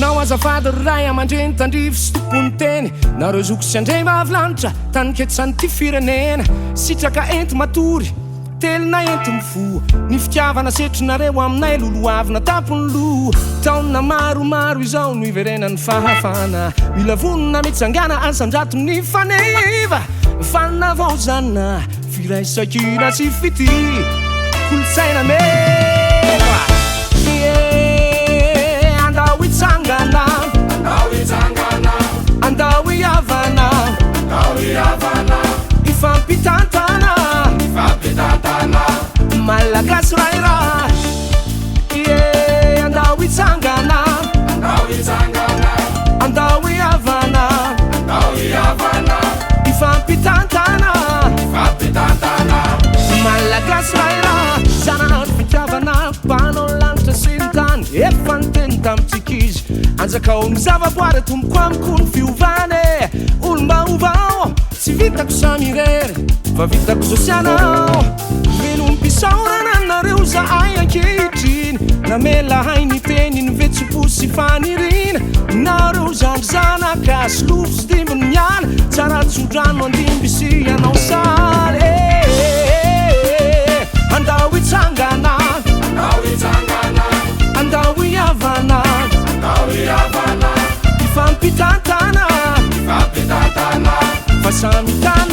nao azafady ray aman-dreny tandrivy sy tompony teny nareo zoko sy andray mahavilanitra taniketsany ty firenena sitraka ento matory telo na ento mifoa ny fitiavana setrinareo aminay loloavina tapony lo taona maromaro izao no iverenany fahafana mila vonona mitsangana asandrato ny faneva fanavaozana firaisankina sy fity kolotsaina meva Andao Hitsangana Andao hiavana ifampitantana Malagasy raira Andao Hitsangana Andao hiavana ifampitantana Malagasy raira zananao fitiavana panao lanitra sy ny tany efa nyteny tamitsika izy anjakao ny zavaboary tomboko amiko ny fiovane olombaovao tsy vitako samirery fa vitako zosianao velom-pisaorana nareo zahay ankehitriny namela hay ny teny ny vetsopo sy fanirina nareo zandry zanaka sy lofo sy dimbony miala tsaratsodrano andimby sy anao saly Andao Hitsangana Andao hiavana ifampitantana fasamitana